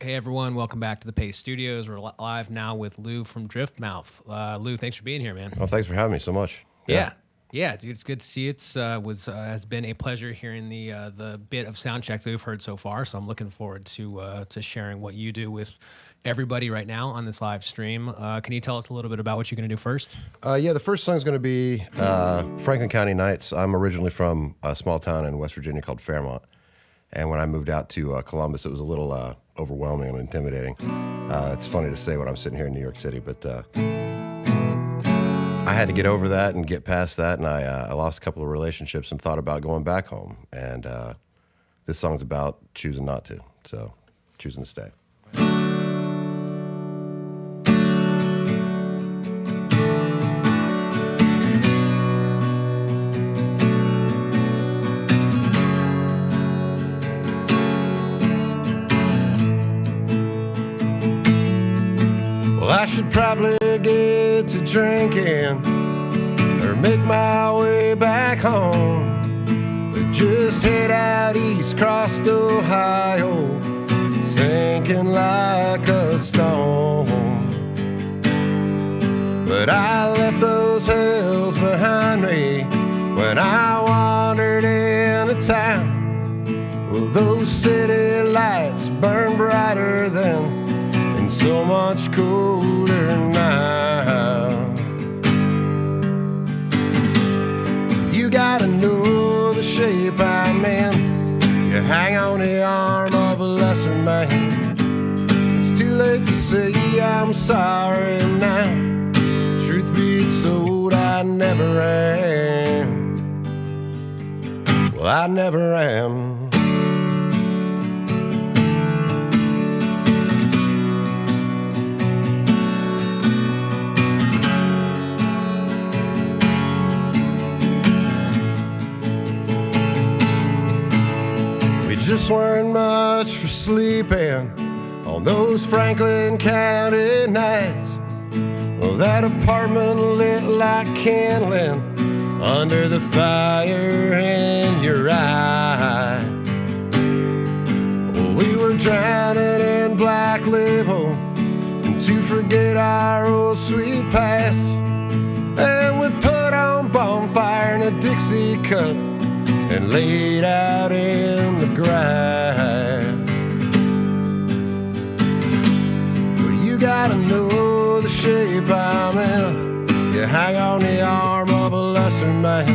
Hey everyone, welcome back to the Paste Studios. We're live now with Lou from Driftmouth. Lou, thanks for being here, man. Well, thanks for having me so much. Yeah, dude, it's good to see you. It's has been a pleasure hearing the bit of sound check that we've heard so far. So I'm looking forward to sharing what you do with everybody right now on this live stream. Can you tell us a little bit about what you're going to do first? Yeah, the first song's going to be Franklin County Nights. I'm originally from a small town in West Virginia called Fairmont. And when I moved out to Columbus, it was a little overwhelming and intimidating. It's funny to say when I'm sitting here in New York City, but I had to get over that and get past that, and I lost a couple of relationships and thought about going back home. And this song's about choosing not to, so choosing to stay. I should probably get to drinking or make my way back home, but just head out east, cross Ohio, sinking like a stone. But I left those hills behind me when I wandered into town. Well, those city lights burn brighter than so much colder now. You gotta know the shape I'm in. You hang on the arm of a lesser man. It's too late to say I'm sorry now. Truth be told, I never am. Well, I never am. Just weren't much for sleeping on those Franklin County nights. Well, that apartment lit like kindling under the fire in your eye. Well, we were drowning in black label and to forget our old sweet past. And we put on bonfire in a Dixie cup and laid out in the grass. Well, you gotta know the shape I'm in. You hang on the arm of a lesser man.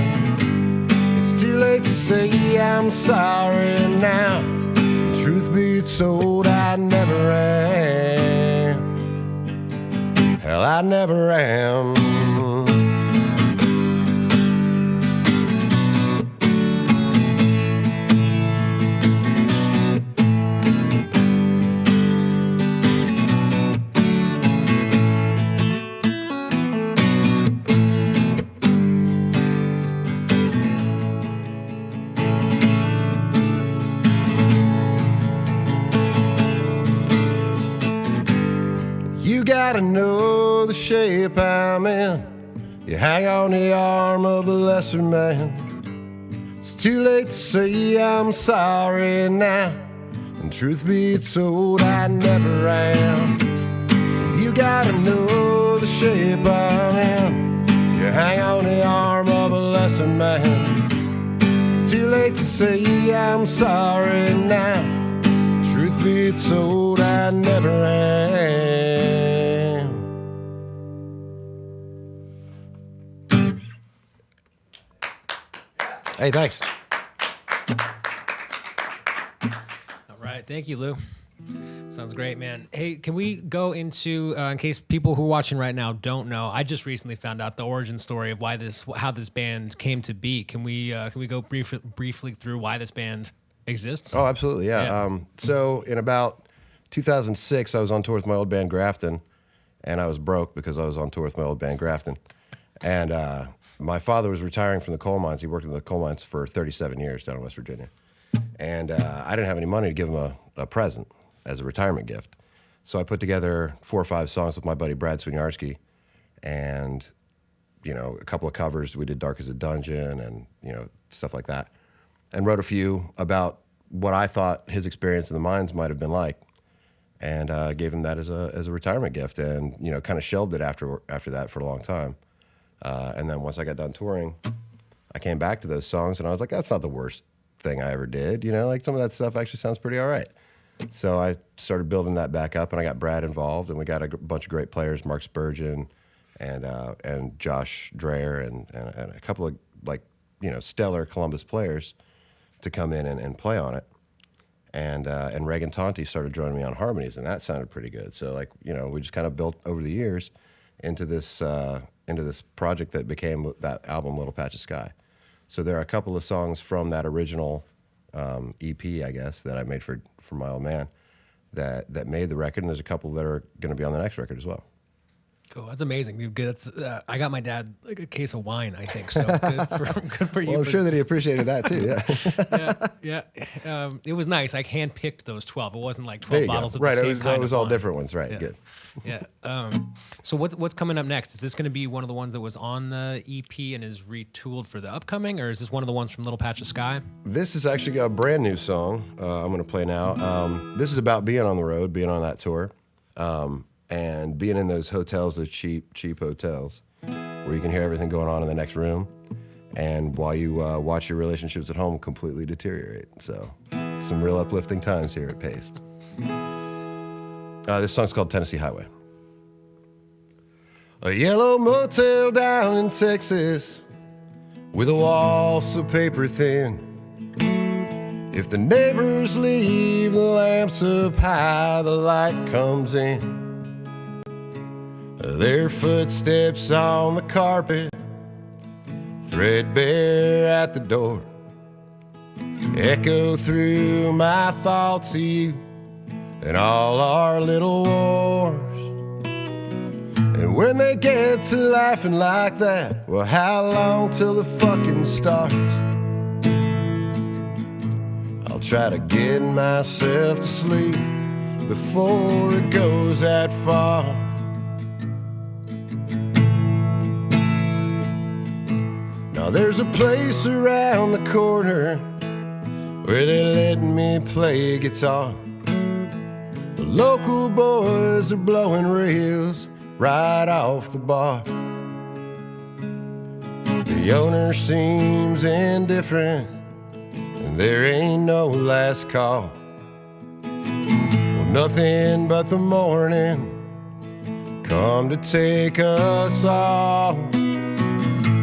It's too late to say I'm sorry now. Truth be told, I never am. Hell, I never am. Gotta know the shape I'm in. You hang on the arm of a lesser man. It's too late to say I'm sorry now. And truth be told, I never am. You gotta know the shape I'm in. You hang on the arm of a lesser man. It's too late to say I'm sorry now. Truth be told, I never am. Hey, thanks. All right, thank you, Lou. Sounds great, man. Hey, can we go into, in case people who are watching right now don't know, I just recently found out the origin story of how this band came to be. Can we go briefly through why this band exists? Oh, absolutely, yeah. So in about 2006, I was on tour with my old band Grafton, and I was broke because I was on tour with my old band Grafton. And my father was retiring from the coal mines. He worked in the coal mines for 37 years down in West Virginia. And I didn't have any money to give him a present as a retirement gift. So I put together 4 or 5 songs with my buddy Brad Swinarski, and, you know, a couple of covers. We did Dark as a Dungeon and, you know, stuff like that. And wrote a few about what I thought his experience in the mines might have been like. and gave him that as a retirement gift, and kind of shelved it after that for a long time. And then once I got done touring, I came back to those songs, and I was like, that's not the worst thing I ever did. Like some of that stuff actually sounds pretty all right. So I started building that back up, and I got Brad involved, and we got a bunch of great players, Mark Spurgeon and Josh Dreher and a couple of stellar Columbus players to come in and play on it. And Reagan Tonti started joining me on harmonies, and that sounded pretty good. So we just kind of built over the years into this project that became that album, Little Patch of Sky. So there are a couple of songs from that original EP, I guess, that I made for my old man that made the record, and there's a couple that are going to be on the next record as well. Cool. That's amazing. Good. I got my dad like a case of wine, I think. So good for you. Well, I'm sure that he appreciated that too. Yeah. Yeah. It was nice. I handpicked those 12. It wasn't like 12 bottles of right, the same kind it was of all wine. different ones. Right. Yeah. Good. Yeah. So what's coming up next? Is this going to be one of the ones that was on the EP and is retooled for the upcoming, or is this one of the ones from Little Patch of Sky? This is actually a brand new song I'm going to play now. This is about being on the road, being on that tour. And being in those hotels, those cheap hotels, where you can hear everything going on in the next room, and while you watch your relationships at home completely deteriorate. So, some real uplifting times here at Paste. This song's called Tennessee Highway. A yellow motel down in Texas, with a wall so paper thin. If the neighbors leave the lamps up high, the light comes in. Their footsteps on the carpet, threadbare at the door, echo through my thoughts of you and all our little wars. And when they get to laughing like that, well, how long till the fucking starts? I'll try to get myself to sleep before it goes that far. Now there's a place around the corner where they let me play guitar. The local boys are blowing reels right off the bar. The owner seems indifferent, and there ain't no last call. Well, nothing but the morning come to take us all.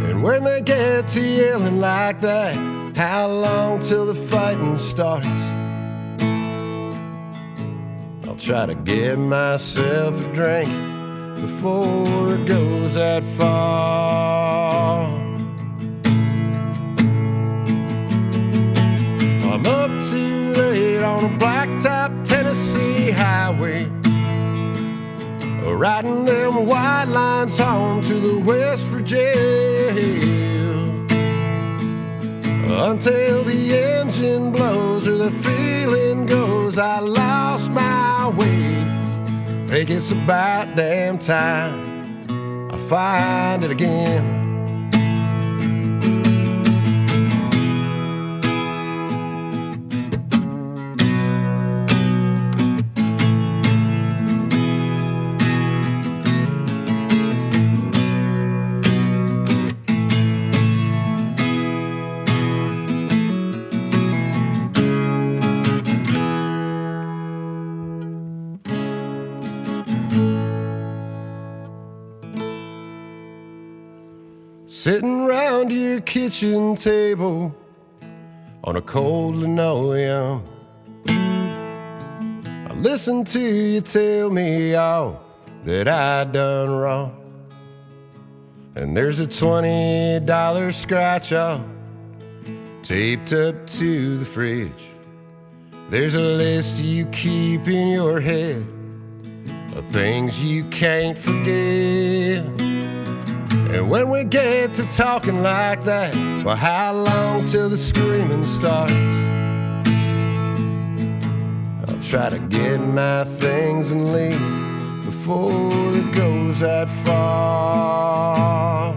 And when they get to yelling like that, how long till the fighting starts? I'll try to get myself a drink before it goes that far. I'm up too late on a blacktop Tennessee highway, riding them white lines home to the West Virginia. Until the engine blows or the feeling goes, I lost my way. Think it's about damn time I find it again. Sitting round your kitchen table on a cold linoleum, I listen to you tell me all that I done wrong. And there's a $20 scratch off taped up to the fridge. There's a list you keep in your head of things you can't forget. And when we get to talking like that, well, how long till the screaming starts? I'll try to get my things and leave before it goes that far.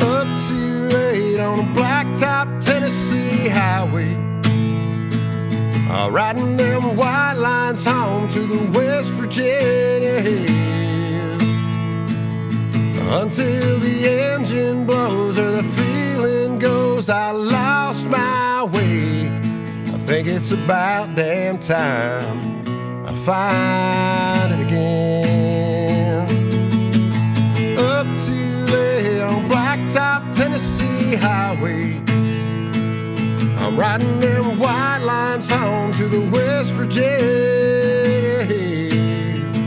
Up too late on a blacktop Tennessee highway, riding them white lines home to the West Virginia hills. Until the engine blows or the feeling goes, I lost my way. I think it's about damn time I find it again. Up to there on Blacktop, Tennessee highway, I'm riding them white lines home to the West Virginia hills.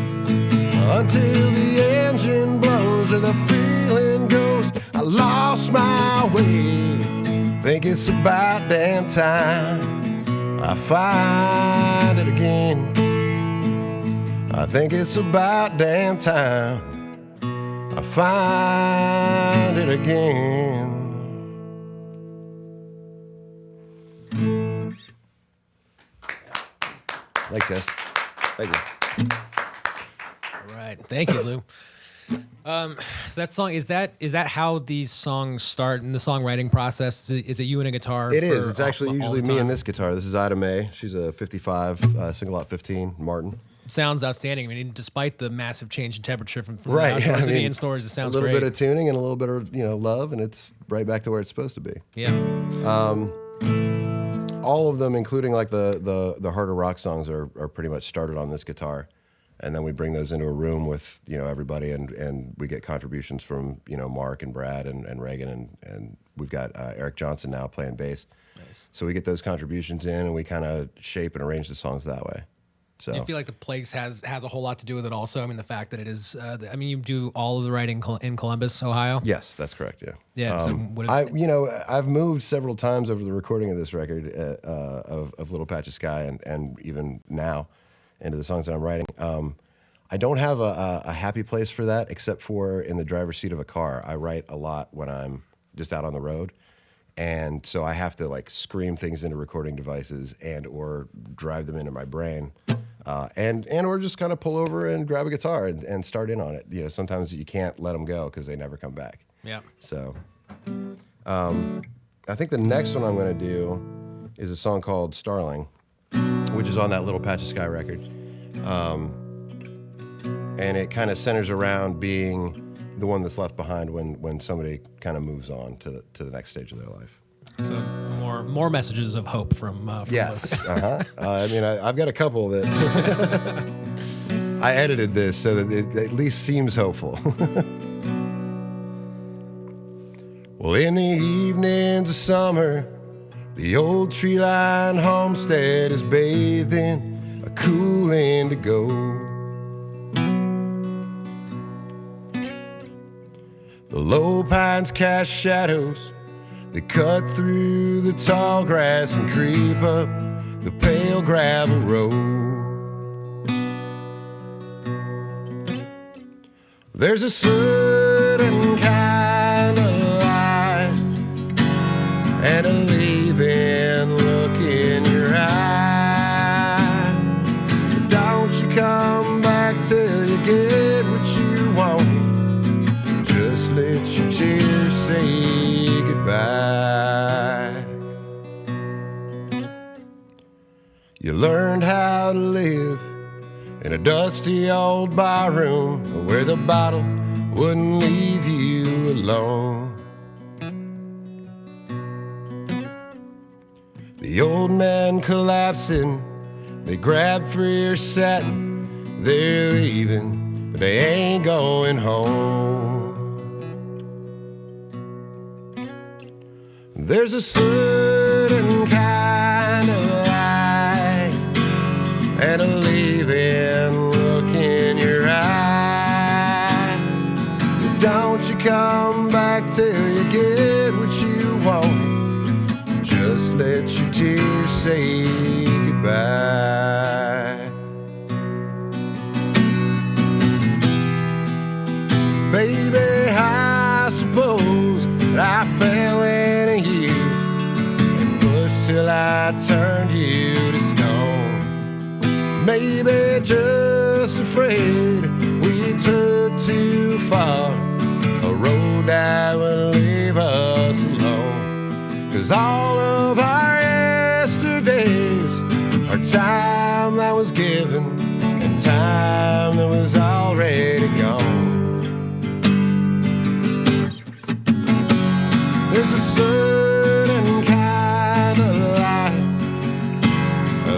Until the engine blows or the feeling goes, I lost my way. Think it's about damn time I find it again. I think it's about damn time I find it again. Thanks, guys. Thank you. All right. Thank you, Lou. So that song, is that how these songs start in the songwriting process? Is it you and a guitar? It is. It's actually usually me and this guitar. This is Ida Mae. She's a 55 single out 15 Martin. Sounds outstanding. I mean, despite the massive change in temperature from right. the outdoors and stores, it sounds great. A little bit of tuning and a little bit of love, and it's right back to where it's supposed to be. Yeah. All of them, including like the harder rock songs, are pretty much started on this guitar, and then we bring those into a room with everybody, and we get contributions from Mark and Brad and Reagan, and we've got Eric Johnson now playing bass. Nice. So we get those contributions in, and we kind of shape and arrange the songs that way. So I feel like the Plagues has a whole lot to do with it also. I mean, the fact that it is, you do all of the writing in Columbus, Ohio? Yes, that's correct, yeah. Yeah. So I've moved several times over the recording of this record of Little Patch of Sky and even now into the songs that I'm writing. I don't have a happy place for that except for in the driver's seat of a car. I write a lot when I'm just out on the road. And so I have to like scream things into recording devices and or drive them into my brain. And or just kind of pull over and grab a guitar and start in on it. Sometimes you can't let them go because they never come back. Yeah. So I think the next one I'm going to do is a song called Starling, which is on that Little Patch of Sky record. And it kind of centers around being the one that's left behind when somebody kind of moves on to the next stage of their life. So more messages of hope from yes. I've got a couple that I edited this so that it at least seems hopeful. Well, in the evenings of summer, the old tree-lined homestead is bathed in a cool indigo. The low pines cast shadows. They cut through the tall grass and creep up the pale gravel road. There's a certain kind of light and a leaving look in your eye. But don't you come back till you get what you want. Just let your tears say goodbye. You learned how to live in a dusty old barroom where the bottle wouldn't leave you alone. The old man collapsing, they grabbed for your satin. They're leaving, but they ain't going home. There's a certain kind of light and a leaving look in your eye. But don't you come back till you get what you want. Just let your tears say goodbye. Baby, I suppose that I fell in you and pushed till I turned you to stone. Maybe just afraid we took too far, a road that would leave us alone. 'Cause all of our yesterdays are living in time that was already gone. There's a certain kind of light,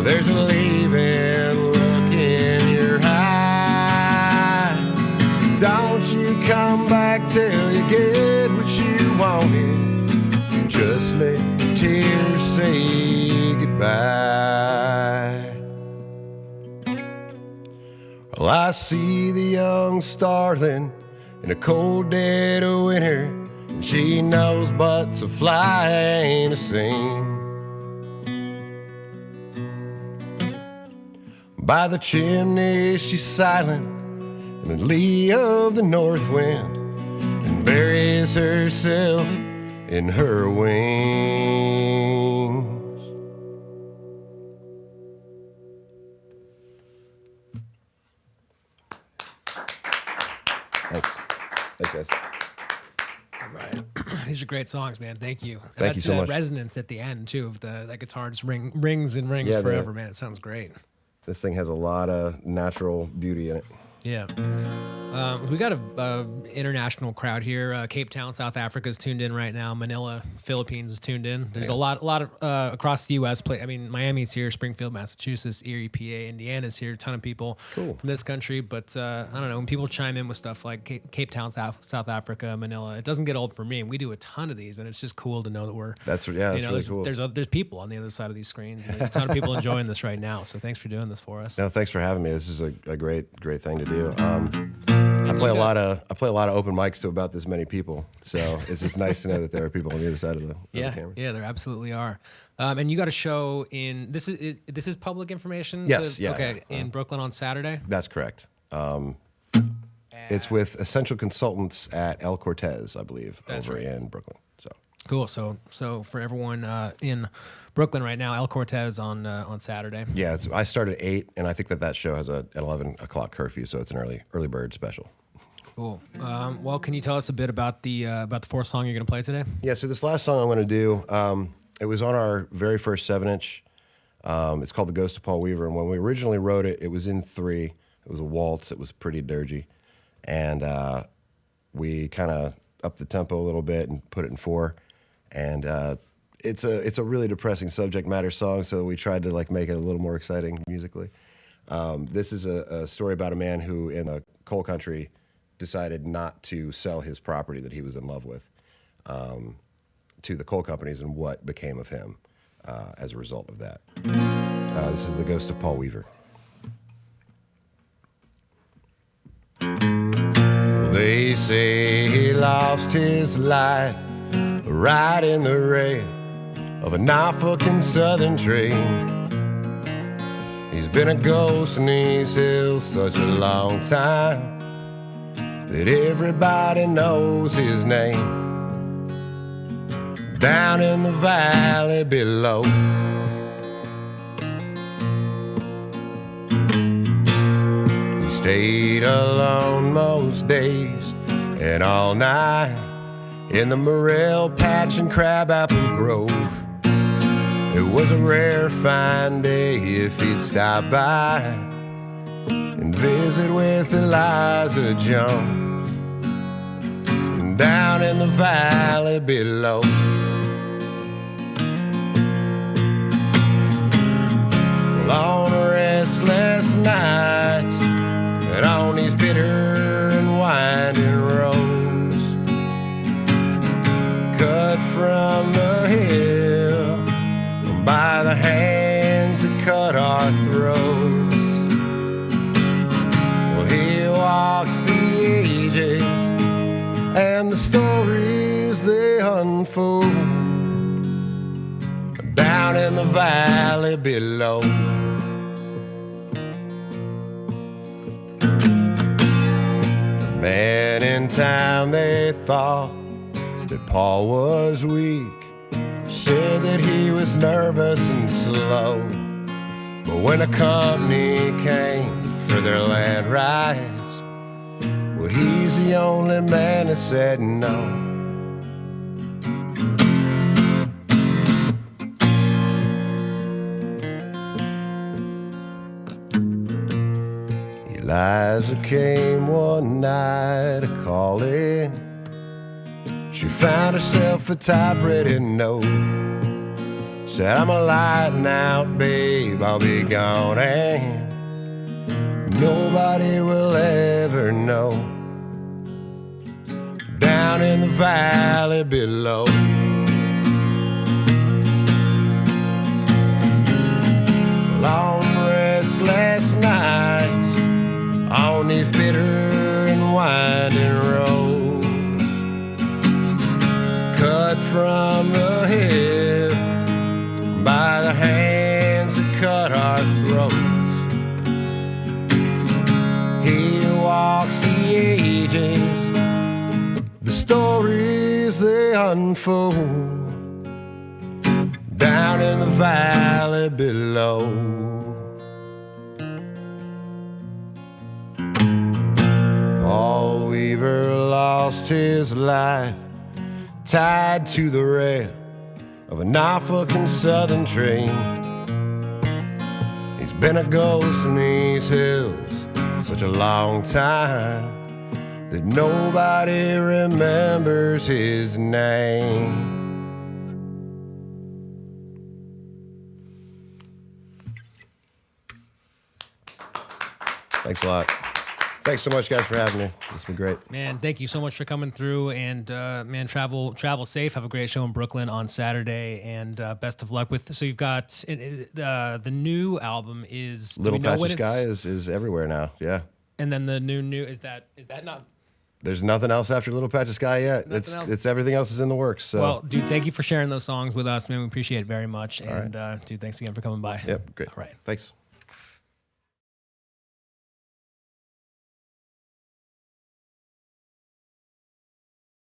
there's a leaving look in your eye. Don't you come back till you get what you wanted. Just let the tears say goodbye. Well, I see the young starling in a cold dead of winter, and she knows but to fly ain't a sing. By the chimney she's silent in the lee of the north wind, and buries herself in her wings. Thanks. Thanks, guys. All right. These are great songs, man. Thank you. Thank you so much. Resonance at the end, too, of that guitar just rings and rings forever, man. It sounds great. This thing has a lot of natural beauty in it. Yeah. We got a international crowd here. Cape Town, South Africa is tuned in right now. Manila, Philippines is tuned in. There's a lot of across the U.S. Miami's here, Springfield, Massachusetts, Erie, PA, Indiana's here. A ton of people from this country. But I don't know, when people chime in with stuff like Cape Town, South Africa, Manila, it doesn't get old for me. And we do a ton of these, and it's just cool to know that we're really cool. There's people on the other side of these screens. And there's a ton of people enjoying this right now. So thanks for doing this for us. No, thanks for having me. This is a great thing to do. I play a lot of open mics to about this many people, so it's just nice to know that there are people on the other side of the camera. Yeah, there absolutely are. And you got a show in this is public information. Yes, in Brooklyn on Saturday. That's correct. It's with Essential Consultants at El Cortez, I believe, in Brooklyn. So cool. So for everyone in Brooklyn right now, El Cortez on Saturday. Yeah, I start at 8, and I think that show has an 11 o'clock curfew, so it's an early bird special. Cool. Well, can you tell us a bit about the fourth song you're going to play today? Yeah. So this last song I'm going to do, it was on our very first 7-inch. It's called "The Ghost of Paul Weaver," and when we originally wrote it, it was in 3. It was a waltz. It was pretty dirgy, and we kind of upped the tempo a little bit and put it in 4. And it's a really depressing subject matter song, so we tried to make it a little more exciting musically. This is a story about a man who, in the coal country, decided not to sell his property that he was in love with to the coal companies, and what became of him as a result of that. This is "The Ghost of Paul Weaver." Well, they say he lost his life right in the rail of a Norfolk Southern train. He's been a ghost in these hills such a long time that everybody knows his name. Down in the valley below, he stayed alone most days and all night in the morel patch and crabapple grove. It was a rare fine day if he'd stop by and visit with Eliza Jones. And down in the valley below, on restless nights and on these bitter and winding roads, cut from the hill by the hands that cut our throats. Well, he walks the ages and the stories they unfold down in the valley below. The man in town, they thought that Paul was weak, said that he was nervous and slow. But when a company came for their land rights, well, he's the only man that said no. Liza came one night a-calling. She found herself a typewritten note. Said, I'm a lighting out, babe, I'll be gone, and nobody will ever know. Down in the valley below. Long restless nights on these bitter and winding roads, cut from the hip by the hands that cut our throats. He walks the ages, the stories they unfold, down in the valley below. Paul Weaver lost his life tied to the rail of a Norfolk and Southern train. He's been a ghost in these hills such a long time that nobody remembers his name. Thanks a lot. Thanks so much, guys, for having me. It's been great. Man, thank you so much for coming through. And man, travel safe. Have a great show in Brooklyn on Saturday. And best of luck with. So you've got the new album is Little Patch of Sky is everywhere now. Yeah. And then the new is that not? There's nothing else after Little Patch of Sky yet. It's everything else is in the works. So. Well, dude, thank you for sharing those songs with us, man. We appreciate it very much. And dude, thanks again for coming by. Yep, great. All right, thanks.